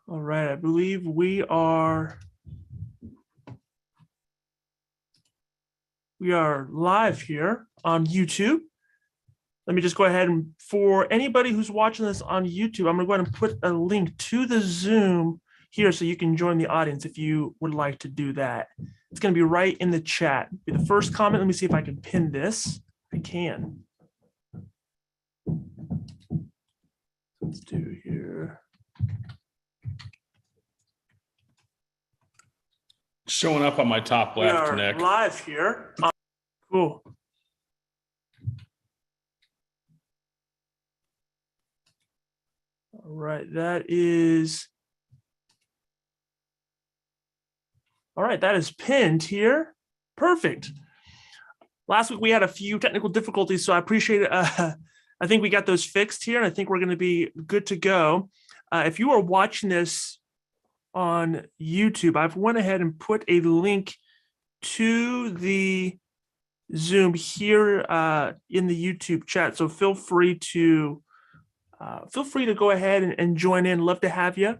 All right, I believe we are live here on YouTube. Let me just go ahead and, for anybody who's watching this on YouTube, I'm going to go ahead and put a link to the Zoom here so you can join the audience if you would like to do that. It's going to be right in the chat. Be the first comment. Let me see if I can pin this. I can. Let's do here. Showing up on my top left, Nick. We are live here. Cool. All right, that is pinned here. Perfect. Last week we had a few technical difficulties, so I appreciate it. I think we got those fixed here, and I think we're going to be good to go. If you are watching this on YouTube, I've went ahead and put a link to the Zoom here in the YouTube chat. So feel free to go ahead and join in. Love to have you.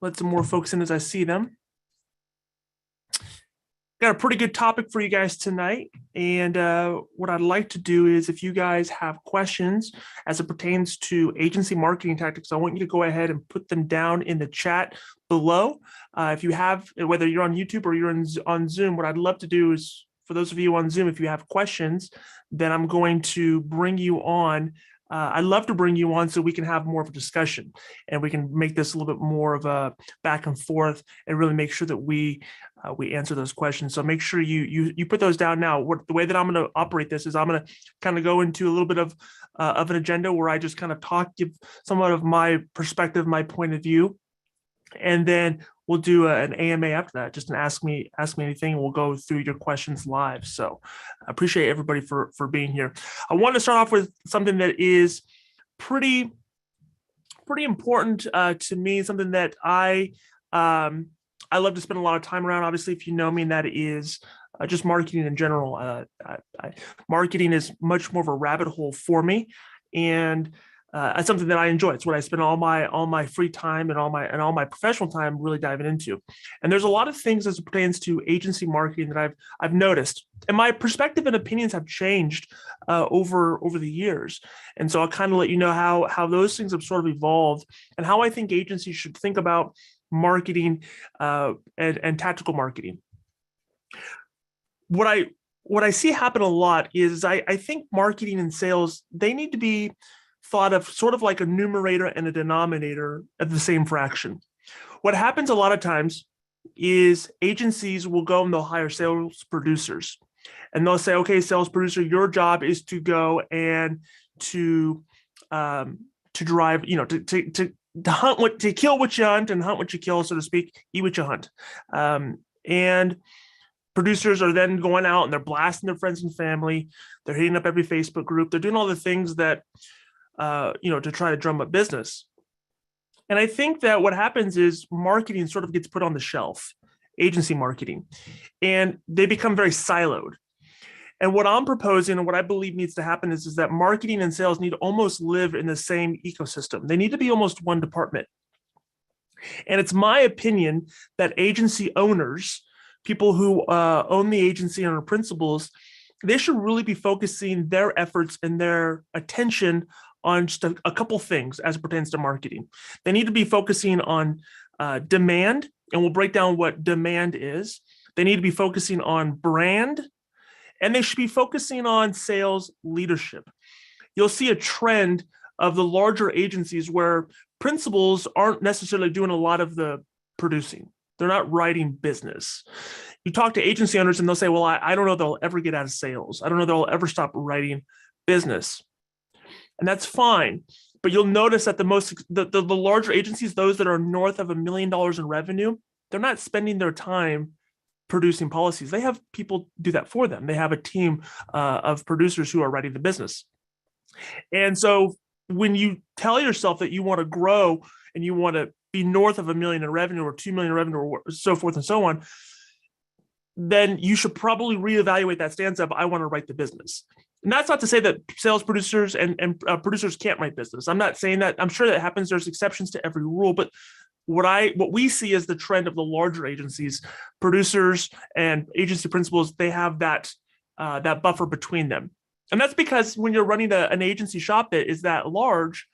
Let some more folks in as I see them. Got a pretty good topic for you guys tonight. And what I'd like to do is, if you guys have questions as it pertains to agency marketing tactics, I want you to go ahead and put them down in the chat below. If you have, whether you're on YouTube or you're on Zoom, what I'd love to do is, for those of you on Zoom, if you have questions, then I'm going to bring you on. I'd love to bring you on so we can have more of a discussion and we can make this a little bit more of a back and forth and really make sure that we answer those questions. So make sure you put those down now. The way that I'm going to operate this is I'm going to kind of go into a little bit of an agenda where I just kind of give somewhat of my perspective, my point of view, and then we'll do an AMA after that. Just ask me anything, and we'll go through your questions live. So I appreciate everybody for being here. I want to start off with something that is pretty important to me, something that I love to spend a lot of time around. Obviously, if you know me, and that is just marketing in general. Marketing is much more of a rabbit hole for me, and it's something that I enjoy. It's what I spend all my free time and all my professional time really diving into. And there's a lot of things as it pertains to agency marketing that I've noticed, and my perspective and opinions have changed over the years. And so I'll kind of let you know how those things have sort of evolved and how I think agencies should think about marketing and tactical marketing. What I see happen a lot is I think marketing and sales, they need to be thought of sort of like a numerator and a denominator at the same fraction. What happens a lot of times is agencies will go and they'll hire sales producers, and they'll say, okay, sales producer, your job is to go and to drive, to hunt to kill what you hunt and hunt what you kill, so to speak, eat what you hunt. And producers are then going out and they're blasting their friends and family. They're hitting up every Facebook group. They're doing all the things that to try to drum up business. And I think that what happens is marketing sort of gets put on the shelf, agency marketing, and they become very siloed. And what I'm proposing and what I believe needs to happen is that marketing and sales need to almost live in the same ecosystem. They need to be almost one department. And it's my opinion that agency owners, people who own the agency and are principals, they should really be focusing their efforts and their attention on just a couple things as it pertains to marketing. They need to be focusing on demand, and we'll break down what demand is. They need to be focusing on brand, and they should be focusing on sales leadership. You'll see a trend of the larger agencies where principals aren't necessarily doing a lot of the producing. They're not writing business. You talk to agency owners and they'll say, well, I don't know they'll ever get out of sales. I don't know they'll ever stop writing business. And that's fine. But you'll notice that the larger agencies, those that are north of $1 million in revenue, they're not spending their time producing policies. They have people do that for them. They have a team of producers who are writing the business. And so when you tell yourself that you want to grow and you want to be north of $1 million in revenue or $2 million in revenue or so forth and so on, then you should probably reevaluate that stance of, I want to write the business. And that's not to say that sales producers and producers can't write business. I'm not saying that. I'm sure that happens. There's exceptions to every rule, but what we see as the trend of the larger agencies, producers and agency principals, they have that buffer between them. And that's because when you're running an agency shop that is that large,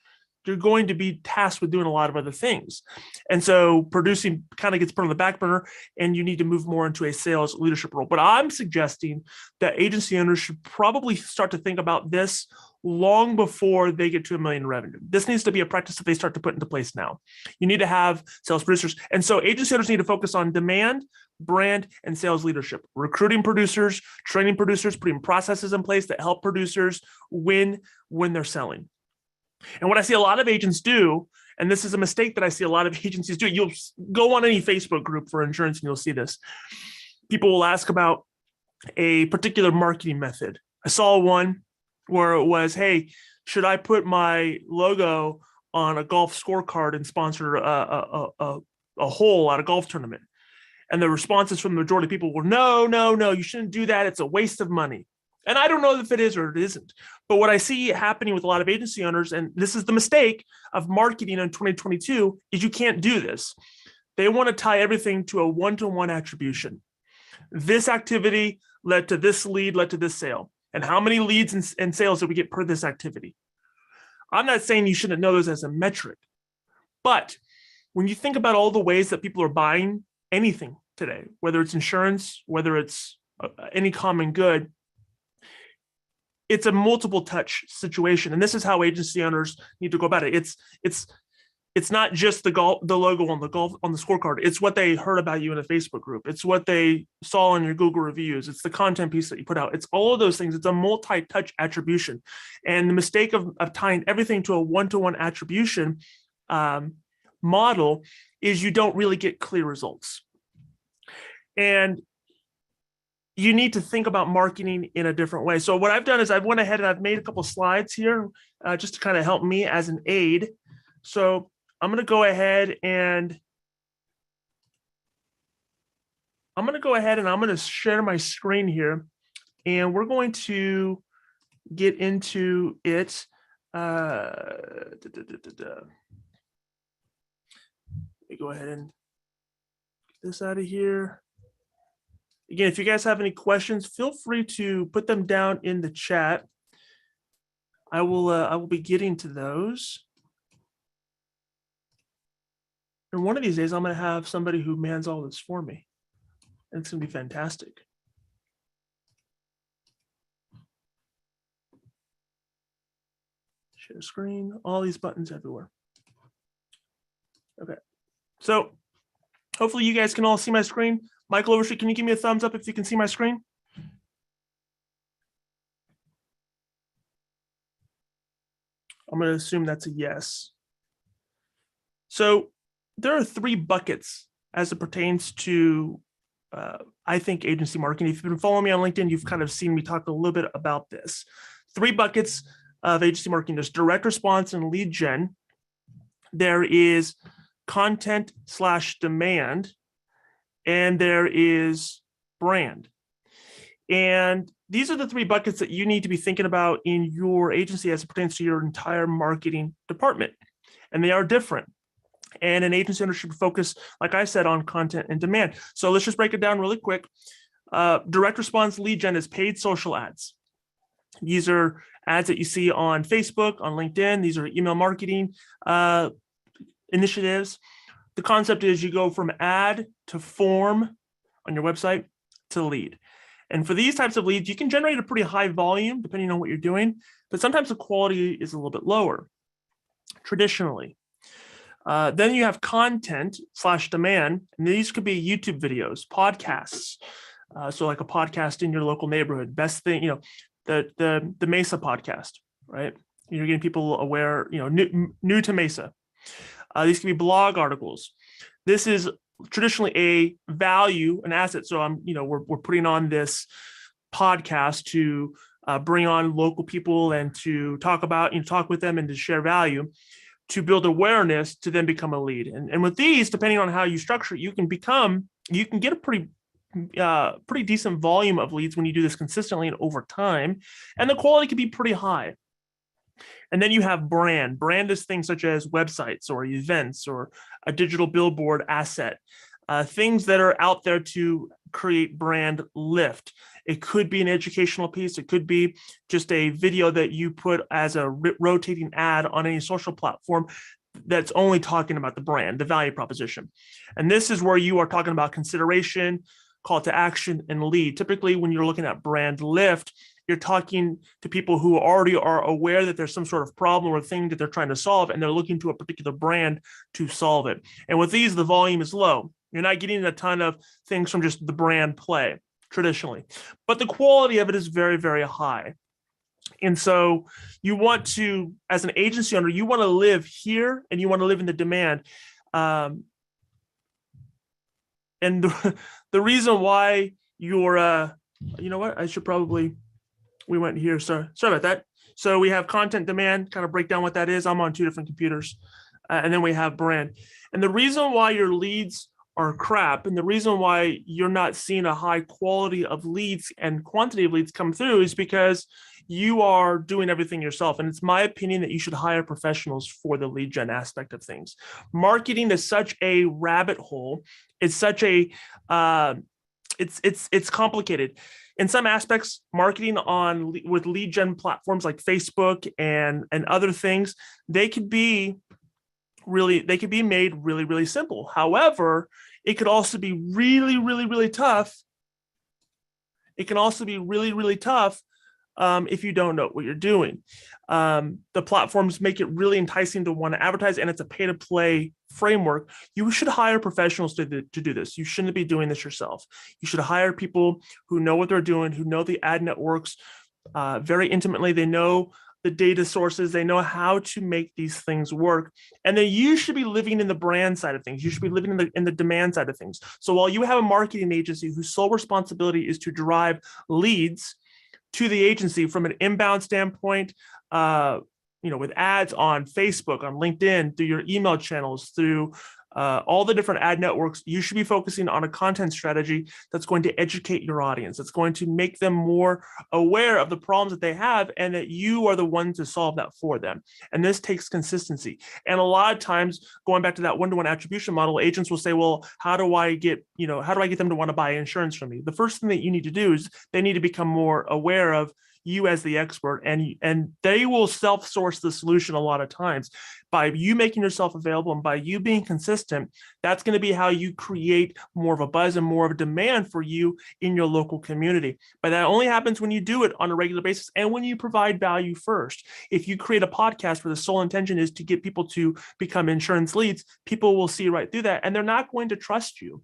you're going to be tasked with doing a lot of other things. And so producing kind of gets put on the back burner, and you need to move more into a sales leadership role. But I'm suggesting that agency owners should probably start to think about this long before they get to $1 million in revenue. This needs to be a practice that they start to put into place now. You need to have sales producers. And so agency owners need to focus on demand, brand, and sales leadership, recruiting producers, training producers, putting processes in place that help producers win when they're selling. And what I see a lot of agents do, and this is a mistake that I see a lot of agencies do, you'll go on any Facebook group for insurance and you'll see this. People will ask about a particular marketing method. I saw one where it was, hey, should I put my logo on a golf scorecard and sponsor a hole at a golf tournament? And the responses from the majority of people were, no, you shouldn't do that. It's a waste of money. And I don't know if it is or it isn't. But what I see happening with a lot of agency owners, and this is the mistake of marketing in 2022, is you can't do this. They want to tie everything to a one-to-one attribution. This activity led to this lead, led to this sale. And how many leads and sales did we get per this activity? I'm not saying you shouldn't know those as a metric. But when you think about all the ways that people are buying anything today, whether it's insurance, whether it's any common good, it's a multiple touch situation. And this is how agency owners need to go about it. It's not just the logo on the scorecard. It's what they heard about you in a Facebook group. It's what they saw in your Google reviews. It's the content piece that you put out. It's all of those things. It's a multi-touch attribution. And the mistake of tying everything to a one-to-one attribution model is you don't really get clear results. And you need to think about marketing in a different way. So what I've done is I've went ahead and I've made a couple of slides here just to kind of help me as an aid. So I'm going to go ahead and I'm going to share my screen here, and we're going to get into it. Let me go ahead and get this out of here. Again, if you guys have any questions, feel free to put them down in the chat. I will be getting to those. And one of these days, I'm going to have somebody who mans all this for me. And it's going to be fantastic. Share screen, all these buttons everywhere. Okay. So hopefully you guys can all see my screen. Michael Overstreet, can you give me a thumbs up if you can see my screen? I'm going to assume that's a yes. So there are 3 buckets as it pertains to, I think, agency marketing. If you've been following me on LinkedIn, you've kind of seen me talk a little bit about this. 3 buckets of agency marketing. There's direct response and lead gen. There is content/demand, and there is brand. And these are the 3 buckets that you need to be thinking about in your agency as it pertains to your entire marketing department. And they are different. And an agency owner should focus, like I said, on content and demand. So let's just break it down really quick. Direct response lead gen is paid social ads. These are ads that you see on Facebook, on LinkedIn. These are email marketing initiatives. The concept is you go from ad to form on your website to lead. And for these types of leads, you can generate a pretty high volume depending on what you're doing, but sometimes the quality is a little bit lower traditionally. Then you have content/demand, and these could be YouTube videos, podcasts. So like a podcast in your local neighborhood, best thing, the Mesa podcast, right? You're getting people aware, new to Mesa. These can be blog articles. This is traditionally a value, an asset. So we're putting on this podcast to bring on local people and to talk with them and to share value, to build awareness, to then become a lead. And with these, depending on how you structure it, you can get a pretty decent volume of leads when you do this consistently and over time, and the quality can be pretty high. And then you have brand. Brand is things such as websites or events or a digital billboard asset, things that are out there to create brand lift. It could be an educational piece. It could be just a video that you put as a rotating ad on any social platform that's only talking about the brand, the value proposition. And this is where you are talking about consideration, call to action, and lead. Typically, when you're looking at brand lift, you're talking to people who already are aware that there's some sort of problem or thing that they're trying to solve, and they're looking to a particular brand to solve it. And with these, the volume is low. You're not getting a ton of things from just the brand play traditionally, but the quality of it is very, very high. And so you want to, as an agency owner, you want to live here and you want to live in the demand. And the reason why you're, you know what, I should probably, we went here. Sorry about that. So we have content demand, kind of break down what that is. I'm on two different computers. And then we have brand. And the reason why your leads are crap and the reason why you're not seeing a high quality of leads and quantity of leads come through is because you are doing everything yourself. And it's my opinion that you should hire professionals for the lead gen aspect of things. Marketing is such a rabbit hole. It's such a, it's complicated. In some aspects, marketing with lead gen platforms like Facebook and other things, they could be made really, really simple. However, it could also be really, really, really tough. It can also be really, really tough if you don't know what you're doing. The platforms make it really enticing to want to advertise, and it's a pay-to-play framework. You should hire professionals to do this. You shouldn't be doing this yourself. You should hire people who know what they're doing, who know the ad networks very intimately. They know the data sources, they know how to make these things work. And then you should be living in the brand side of things. You should be living in the demand side of things. So while you have a marketing agency whose sole responsibility is to drive leads to the agency from an inbound standpoint, with ads on Facebook, on LinkedIn, through your email channels, through all the different ad networks, you should be focusing on a content strategy that's going to educate your audience. That's going to make them more aware of the problems that they have and that you are the one to solve that for them. And this takes consistency. And a lot of times, going back to that one-to-one attribution model, agents will say, well, how do I get them to want to buy insurance from me? The first thing that you need to do is they need to become more aware of you as the expert, and they will self-source the solution a lot of times. By you making yourself available and by you being consistent, that's going to be how you create more of a buzz and more of a demand for you in your local community. But that only happens when you do it on a regular basis and when you provide value first. If you create a podcast where the sole intention is to get people to become insurance leads, people will see right through that and they're not going to trust you.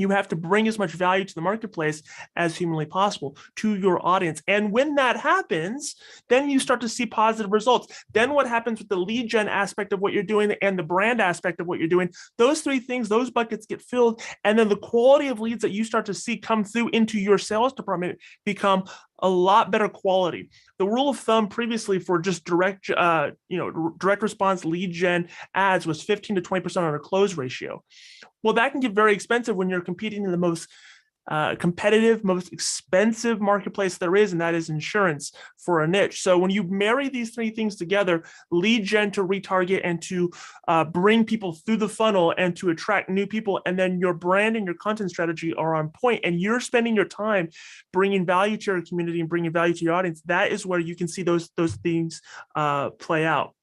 You have to bring as much value to the marketplace as humanly possible to your audience. And when that happens, then you start to see positive results. Then what happens with the lead gen aspect of what you're doing and the brand aspect of what you're doing, those three things, those buckets get filled. And then the quality of leads that you start to see come through into your sales department become a lot better quality. The rule of thumb previously for just direct response lead gen ads was 15 to 20% on a close ratio. Well, that can get very expensive when you're competing in the most competitive, most expensive marketplace there is, and that is insurance for a niche. So when you marry these three things together, lead gen to retarget and to bring people through the funnel and to attract new people, and then your brand and your content strategy are on point, and you're spending your time bringing value to your community and bringing value to your audience, that is where you can see those things play out.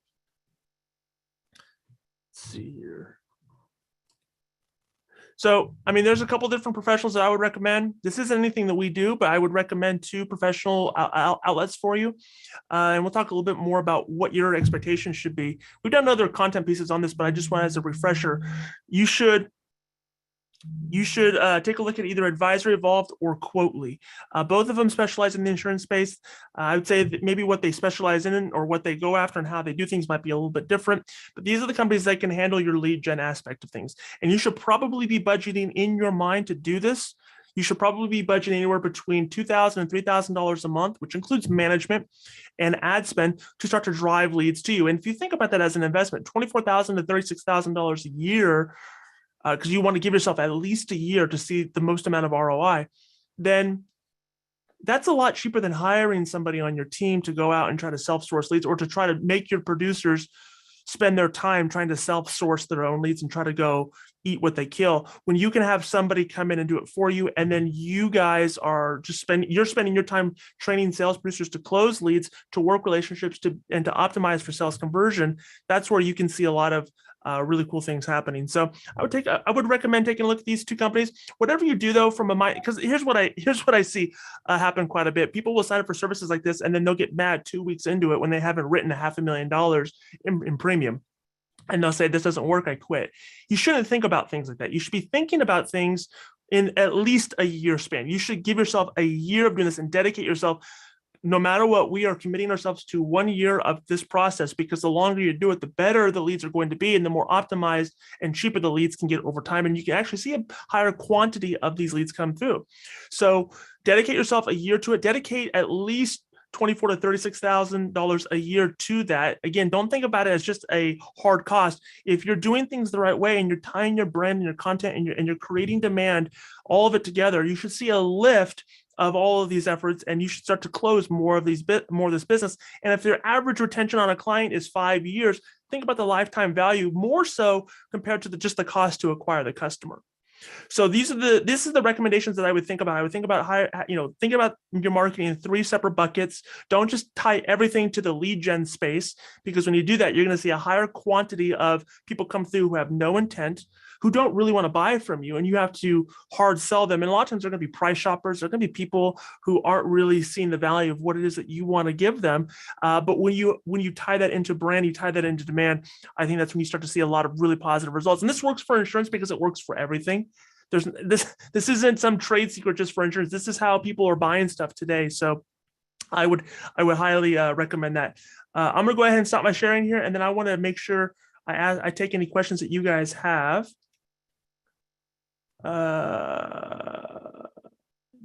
Let's see here. So, I mean, there's a couple different professionals that I would recommend. This isn't anything that we do, but I would recommend 2 professional outlets for you. And we'll talk a little bit more about what your expectations should be. We've done other content pieces on this, but I just want as a refresher, you should take a look at either Advisory Evolved or Quotely. Both of them specialize in the insurance space. I would say that maybe what they specialize in or what they go after and how they do things might be a little bit different, but these are the companies that can handle your lead gen aspect of things. And you should probably be budgeting in your mind to do this. You should probably be budgeting anywhere between $2,000 and $3,000 a month, which includes management and ad spend, to start to drive leads to you. And if you think about that as an investment, $24,000 to $36,000 a year, because you want to give yourself at least a year to see the most amount of ROI, then that's a lot cheaper than hiring somebody on your team to go out and try to self-source leads, or to try to make your producers spend their time trying to self-source their own leads and try to go eat what they kill, when you can have somebody come in and do it for you. And then you guys are just spending your time training sales producers to close leads, to work relationships, and to optimize for sales conversion. That's where you can see a lot of really cool things happening. So I would recommend taking a look at these two companies. Whatever you do though, from a mind, because here's what I see happen quite a bit. People will sign up for services like this, and then they'll get mad 2 weeks into it when they haven't written $500,000 in premium. And they'll say, this doesn't work, I quit. You shouldn't think about things like that. You should be thinking about things in at least a year span. You should give yourself a year of doing this and dedicate yourself. No matter what, we are committing ourselves to 1 year of this process, because the longer you do it, the better the leads are going to be, and the more optimized and cheaper the leads can get over time. And you can actually see a higher quantity of these leads come through. So dedicate yourself a year to it. Dedicate at least $24,000 to $36,000 a year to that. Again, don't think about it as just a hard cost. If you're doing things the right way and you're tying your brand and your content and you're creating demand, all of it together, you should see a lift of all of these efforts, and you should start to close more of this business. And if their average retention on a client is 5 years, think about the lifetime value more so compared to just the cost to acquire the customer. So this is the recommendations that I would think about. I would think about think about your marketing in 3 separate buckets. Don't just tie everything to the lead gen space, because when you do that, you're going to see a higher quantity of people come through who have no intent, who don't really want to buy from you, and you have to hard sell them. And a lot of times they're going to be price shoppers. They're going to be people who aren't really seeing the value of what it is that you want to give them. But when you tie that into brand, you tie that into demand, I think that's when you start to see a lot of really positive results. And this works for insurance because it works for everything. This isn't some trade secret just for insurance. This is how people are buying stuff today. So I would highly recommend that. I'm gonna go ahead and stop my sharing here, and then I want to make sure I take any questions that you guys have.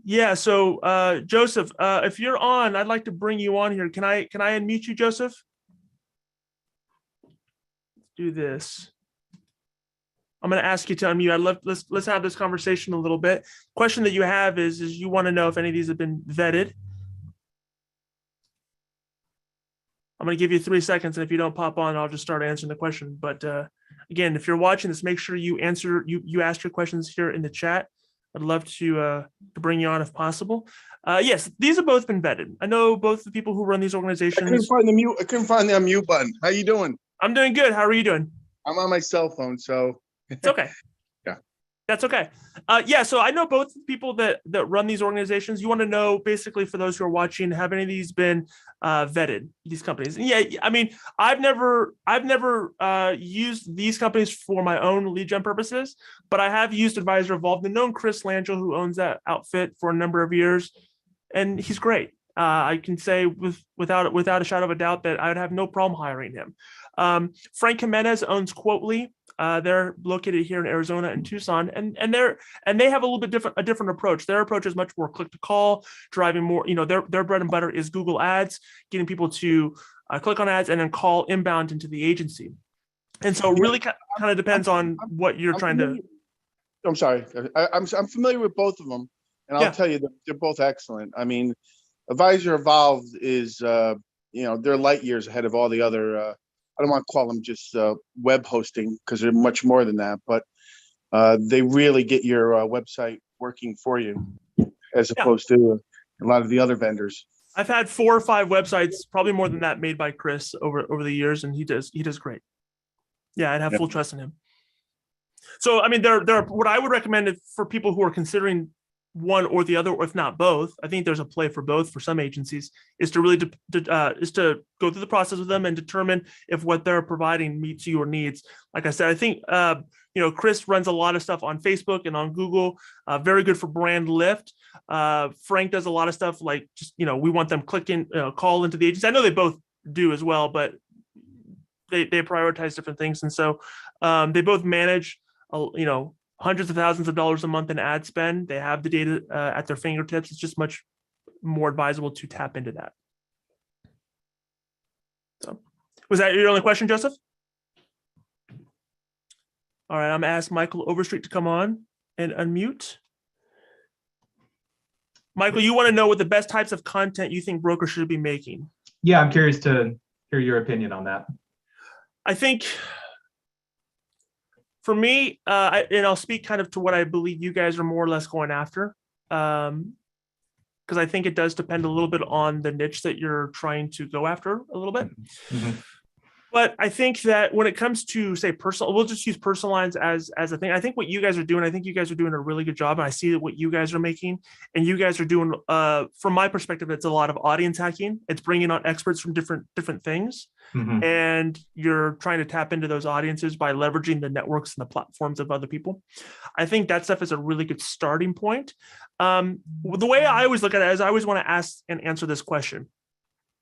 Yeah. So Joseph, if you're on, I'd like to bring you on here. Can I unmute you, Joseph? Let's do this. I'm going to ask you to unmute. Let's have this conversation a little bit. Question that you have is you want to know if any of these have been vetted. I'm going to give you 3 seconds, and if you don't pop on, I'll just start answering the question. But again, if you're watching this, make sure you ask your questions here in the chat. I'd love to bring you on if possible. Yes, these have both been vetted. I know both the people who run these organizations. I couldn't find the unmute button. How you doing? I'm doing good. How are you doing? I'm on my cell phone, so it's okay. Yeah, that's okay. Yeah, so I know both people that run these organizations. You want to know, basically, for those who are watching, have any of these been vetted, these companies? And yeah, I mean, I've never used these companies for my own lead gen purposes, but I have used Advisor Evolved and known Chris Langell, who owns that outfit, for a number of years, and he's great. I can say without a shadow of a doubt that I would have no problem hiring him. Frank Jimenez owns Quotely. They're located here in Arizona and Tucson, and they have a little bit different approach. Their approach is much more click to call, driving more. Their bread and butter is Google Ads, getting people to click on ads and then call inbound into the agency. And so, it really kind of depends on what you're trying to. I'm sorry. I'm familiar with both of them, and I'll tell you that they're both excellent. I mean, Advisor Evolved is they're light years ahead of all the other. I don't want to call them just web hosting, because they're much more than that, but they really get your website working for you, as opposed to a lot of the other vendors. I've had 4 or 5 websites, probably more than that, made by Chris over the years, and he does great. Yeah, I'd have full trust in him. So, I mean, they're what I would recommend for people who are considering one or the other, or if not both. I think there's a play for both for some agencies, is to really is to go through the process with them and determine if what they're providing meets your needs. Like I said, I think Chris runs a lot of stuff on Facebook and on Google, very good for brand lift. Frank does a lot of stuff like just we want them clicking call into the agency. I know they both do as well, but they prioritize different things, and so they both manage hundreds of thousands of dollars a month in ad spend. They have the data at their fingertips. It's just much more advisable to tap into that. So, was that your only question, Joseph? All right, I'm gonna ask Michael Overstreet to come on and unmute. Michael, you want to know what the best types of content you think brokers should be making? Yeah, I'm curious to hear your opinion on that. I think for me, and I'll speak kind of to what I believe you guys are more or less going after, because I think it does depend a little bit on the niche that you're trying to go after a little bit. Mm-hmm. But I think that when it comes to, say, personal, we'll just use personal lines as a thing. I think what you guys are doing, I think you guys are doing a really good job. And I see that what you guys are making, and you guys are doing, from my perspective, it's a lot of audience hacking. It's bringing on experts from different things. Mm-hmm. And you're trying to tap into those audiences by leveraging the networks and the platforms of other people. I think that stuff is a really good starting point. The way I always look at it is I always want to ask and answer this question.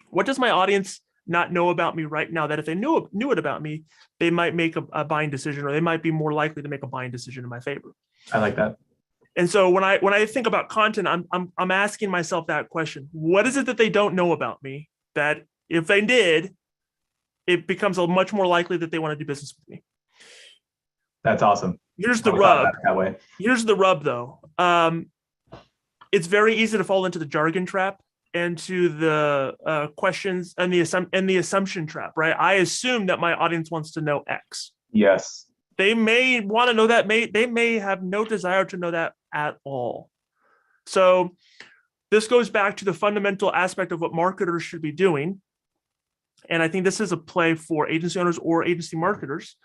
What does my audience not know about me right now that if they knew it about me, they might make a buying decision, or they might be more likely to make a buying decision in my favor? I like that. And so when I think about content, I'm asking myself that question. What is it that they don't know about me that if they did, it becomes much more likely that they want to do business with me? That's awesome. Here's the rub. That way. Here's the rub, though. It's very easy to fall into the jargon trap and to the questions and the assumption trap, right? I assume that my audience wants to know X. Yes. They may want to know that. They may have no desire to know that at all. So this goes back to the fundamental aspect of what marketers should be doing. And I think this is a play for agency owners or agency marketers,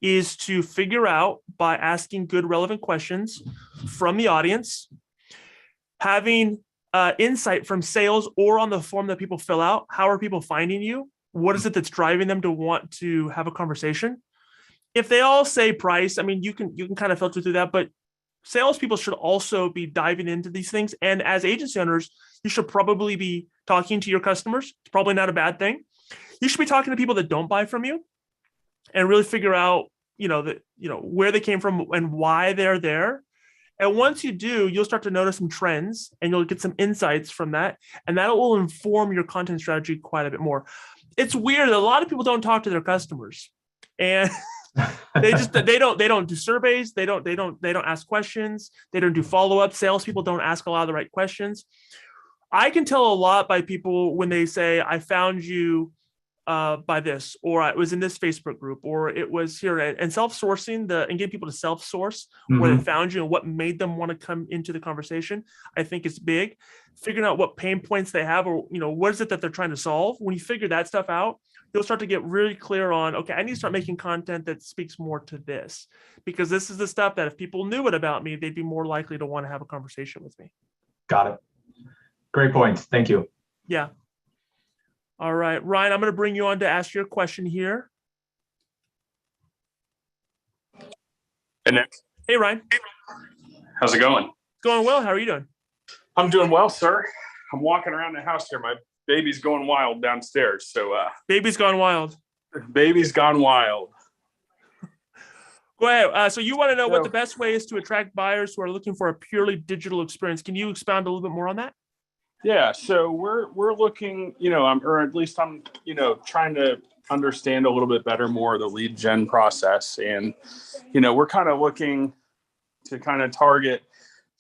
is to figure out by asking good, relevant questions from the audience, having insight from sales or on the form that people fill out. How are people finding you? What is it that's driving them to want to have a conversation? If they all say price, I mean, you can kind of filter through that, but salespeople should also be diving into these things. And as agency owners, you should probably be talking to your customers. It's probably not a bad thing. You should be talking to people that don't buy from you and really figure out, where they came from and why they're there. And once you do, you'll start to notice some trends and you'll get some insights from that. And that will inform your content strategy quite a bit more. It's weird that a lot of people don't talk to their customers, and they don't do surveys. They don't ask questions. They don't do follow-up. Salespeople don't ask a lot of the right questions. I can tell a lot by people when they say, I found you by this, or I was in this Facebook group, or it was here, and self-sourcing and getting people to self-source where they found you and what made them want to come into the conversation, I think is big. Figuring out what pain points they have, or what is it that they're trying to solve. When you figure that stuff out, you'll start to get really clear on, okay, I need to start making content that speaks more to this, because this is the stuff that if people knew it about me, they'd be more likely to want to have a conversation with me. Got it. Great points. Thank you. Yeah. All right, Ryan, I'm going to bring you on to ask your question here. Hey, Nick. Hey, Ryan. How's it going? Going well. How are you doing? I'm doing well, sir. I'm walking around the house here. My baby's going wild downstairs. So, baby's gone wild. Baby's gone wild. Go ahead. So you want to know what the best way is to attract buyers who are looking for a purely digital experience. Can you expound a little bit more on that? Yeah, so we're looking, or at least I'm, trying to understand a little bit better more of the lead gen process. And, we're kind of looking to kind of target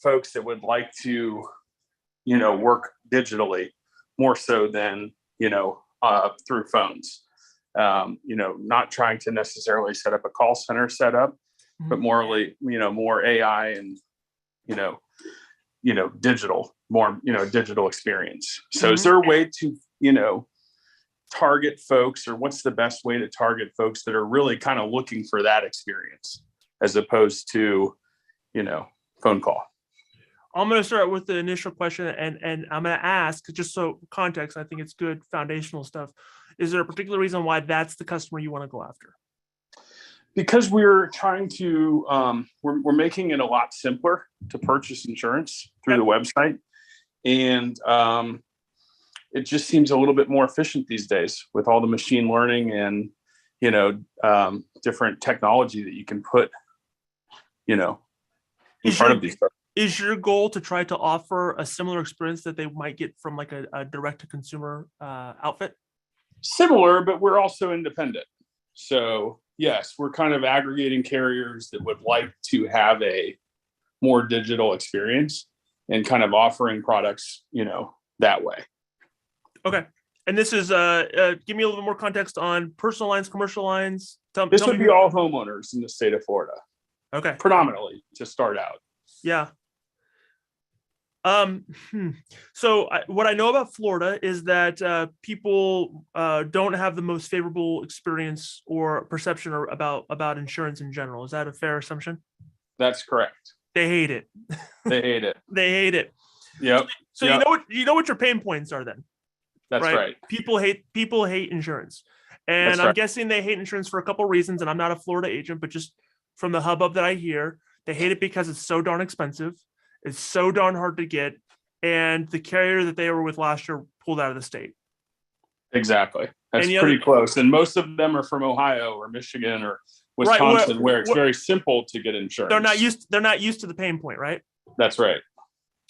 folks that would like to, work digitally more so than, through phones. Not trying to necessarily set up a call center setup, but more AI and, digital, more, digital experience. So is there a way to, target folks, or what's the best way to target folks that are really kind of looking for that experience as opposed to, phone call? I'm going to start with the initial question, and I'm going to ask, just so context, I think it's good foundational stuff. Is there a particular reason why that's the customer you want to go after? Because we're trying to, we're making it a lot simpler to purchase insurance through the website. And it just seems a little bit more efficient these days with all the machine learning and, different technology that you can put, in front of these folks. Is your goal to try to offer a similar experience that they might get from like a direct-to-consumer outfit? Similar, but we're also independent. So yes, we're kind of aggregating carriers that would like to have a more digital experience. and kind of offering products, that way. Okay. And this is, give me a little bit more context on personal lines, commercial lines. This would be all homeowners in the state of Florida. Okay. Predominantly to start out. Yeah. So what I know about Florida is that people don't have the most favorable experience or perception about insurance in general. Is that a fair assumption? That's correct. They hate it. They hate it. They hate it. Yep. So yep. you know what your pain points are then. That's right. People hate insurance. And That's I'm right. guessing they hate insurance for a couple of reasons. And I'm not a Florida agent, but just from the hubbub that I hear, they hate it because it's so darn expensive. It's so darn hard to get. And the carrier that they were with last year pulled out of the state. Exactly. That's pretty close. And most of them are from Ohio or Michigan or Wisconsin, where it's very simple to get insurance. They're not used to the pain point, right? That's right.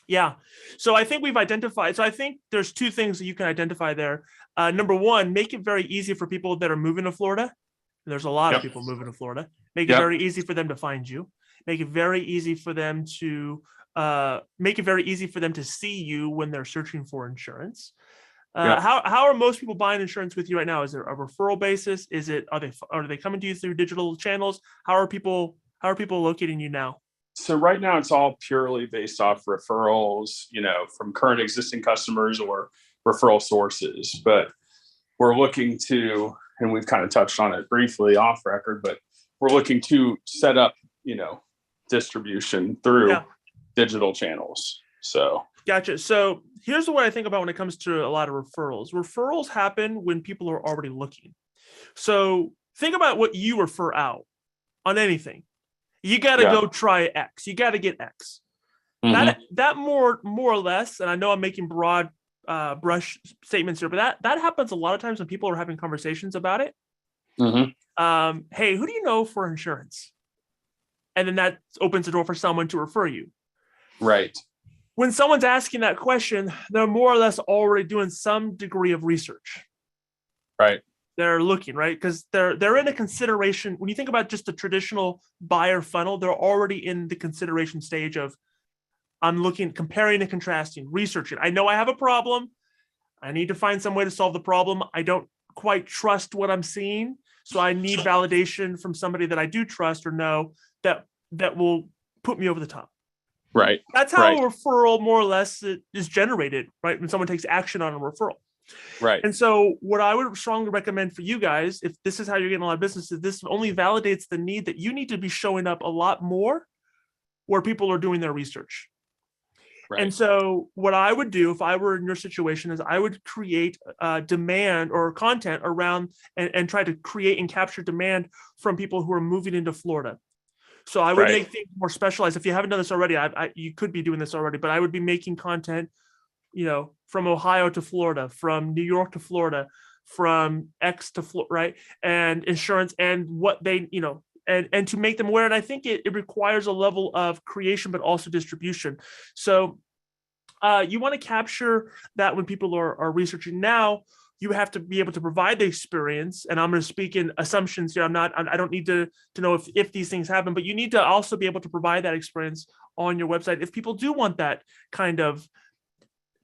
Yeah. So I think we've identified. So I think there's two things that you can identify there. Number one, make it very easy for people that are moving to Florida. There's a lot of people moving to Florida. Make it very easy for them to find you. Make it very easy for them to see you when they're searching for insurance. How are most people buying insurance with you right now? Is there a referral basis? Are they coming to you through digital channels? How are people locating you now? So right now it's all purely based off referrals, from current existing customers or referral sources. But we're looking to, and we've kind of touched on it briefly off record, but we're looking to set up, distribution through digital channels. So gotcha. So here's what I think about when it comes to a lot of referrals. Referrals happen when people are already looking. So think about what you refer out on anything. You got to go try X. You got to get X. Mm-hmm. That more or less, and I know I'm making broad brush statements here, but that happens a lot of times when people are having conversations about it. Mm-hmm. Hey, who do you know for insurance? And then that opens the door for someone to refer you. Right. When someone's asking that question, they're more or less already doing some degree of research. Right. They're looking, right? Because they're in a consideration. When you think about just the traditional buyer funnel, they're already in the consideration stage of, I'm looking, comparing and contrasting, researching. I know I have a problem. I need to find some way to solve the problem. I don't quite trust what I'm seeing. So I need validation from somebody that I do trust or know that will put me over the top. Right. That's how a referral more or less is generated, right? When someone takes action on a referral. Right. And so what I would strongly recommend for you guys, if this is how you're getting a lot of business, is this only validates the need that you need to be showing up a lot more where people are doing their research. Right. And so what I would do if I were in your situation is I would create demand or content around and try to create and capture demand from people who are moving into Florida. So I would make things more specialized. If you haven't done this already, you could be doing this already, but I would be making content, from Ohio to Florida, from New York to Florida, from X to Florida, right? And insurance and what they, and to make them aware. And I think it requires a level of creation, but also distribution. So you want to capture that when people are researching now. You have to be able to provide the experience, and I'm going to speak in assumptions here. I don't need to know if these things happen, but you need to also be able to provide that experience on your website if people do want that kind of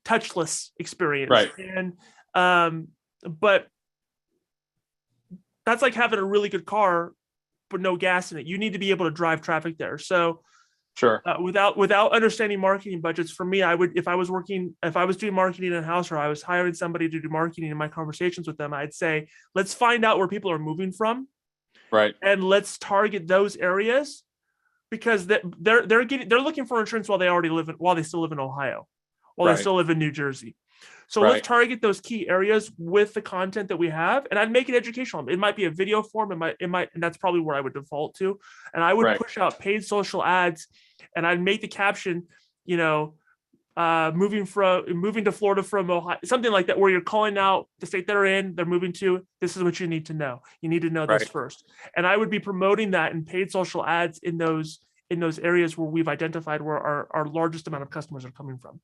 touchless experience. Right. And but that's like having a really good car but no gas in it. You need to be able to drive traffic there. So sure. Without understanding marketing budgets, for me, I would, if I was doing marketing in-house or I was hiring somebody to do marketing in my conversations with them, I'd say, let's find out where people are moving from. Right. And let's target those areas because they're looking for insurance while they still live in Ohio, while they still live in New Jersey. So let's target those key areas with the content that we have, and I'd make it educational. It might be a video form. It might, and that's probably where I would default to. And I would push out paid social ads, and I'd make the caption, moving to Florida from Ohio, something like that, where you're calling out the state they're moving to. This is what you need to know. You need to know this first. And I would be promoting that in paid social ads in those areas where we've identified where our largest amount of customers are coming from.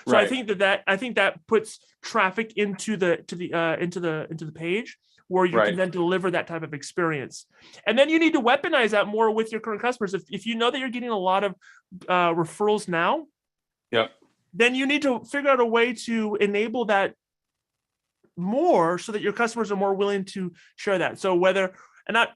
So I think that puts traffic into the page where you can then deliver that type of experience. And then you need to weaponize that more with your current customers. If you know that you're getting a lot of referrals now, Yep. then you need to figure out a way to enable that more so that your customers are more willing to share that. So whether, and not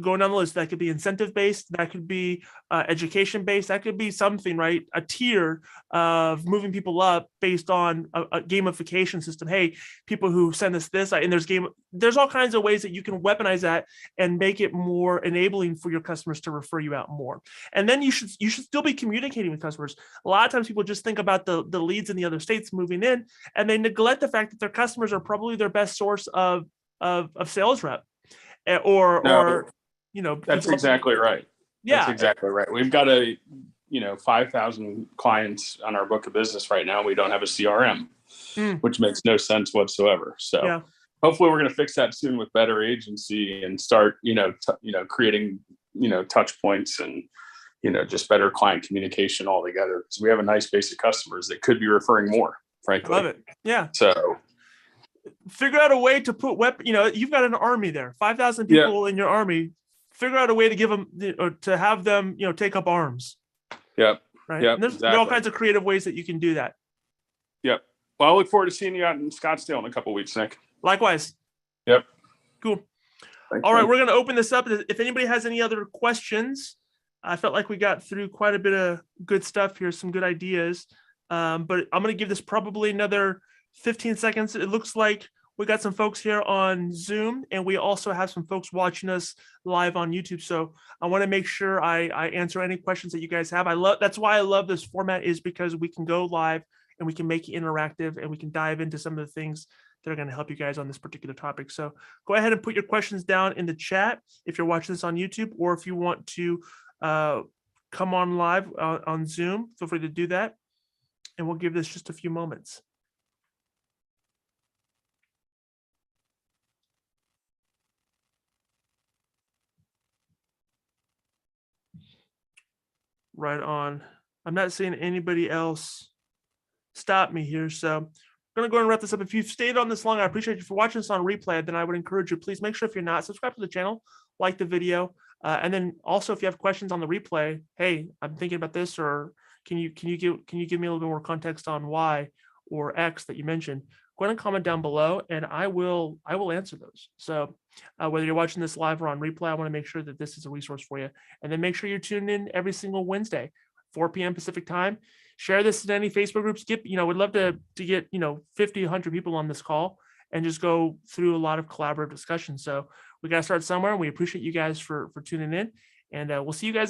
going down the list, that could be incentive based, that could be education based, that could be something, right? A tier of moving people up based on a gamification system. Hey, people who send us this, and there's all kinds of ways that you can weaponize that and make it more enabling for your customers to refer you out more. And then you should still be communicating with customers. A lot of times people just think about the leads in the other states moving in, and they neglect the fact that their customers are probably their best source of sales rep, or That's exactly right. Yeah, that's exactly right. We've got 5,000 clients on our book of business right now. We don't have a CRM, which makes no sense whatsoever. So yeah. Hopefully we're going to fix that soon with better agency and start, creating, touch points and, just better client communication altogether. Because we have a nice base of customers that could be referring more, frankly. Love it. Yeah. So figure out a way to put you've got an army there, 5,000 people in your army. Figure out a way to give them, or to have them, take up arms. Yep. Right. Yep. And there's all kinds of creative ways that you can do that. Yep. Well, I look forward to seeing you out in Scottsdale in a couple of weeks, Nick. Likewise. Yep. Cool. Thanks, all right. man. We're going to open this up. If anybody has any other questions, I felt like we got through quite a bit of good stuff here, some good ideas. But I'm going to give this probably another 15 seconds. It looks like we got some folks here on Zoom, and we also have some folks watching us live on YouTube. So I want to make sure I answer any questions that you guys have. That's why I love this format, is because we can go live and we can make it interactive, and we can dive into some of the things that are going to help you guys on this particular topic. So go ahead and put your questions down in the chat if you're watching this on YouTube, or if you want to come on live on Zoom, feel free to do that. And we'll give this just a few moments. Right on. I'm not seeing anybody else stop me here. So I'm going to go and wrap this up. If you've stayed on this long, I appreciate you for watching this on replay. Then I would encourage you, please make sure if you're not, subscribe to the channel, like the video. And then also, if you have questions on the replay, hey, I'm thinking about this, or can you give me a little bit more context on Y or X that you mentioned? Go ahead and comment down below, and I will answer those. So whether you're watching this live or on replay, I want to make sure that this is a resource for you. And then make sure you're tuned in every single Wednesday, 4 p.m. Pacific time. Share this in any Facebook groups. We'd love to get 50, 100 people on this call and just go through a lot of collaborative discussion. So we got to start somewhere. We appreciate you guys for tuning in, and we'll see you guys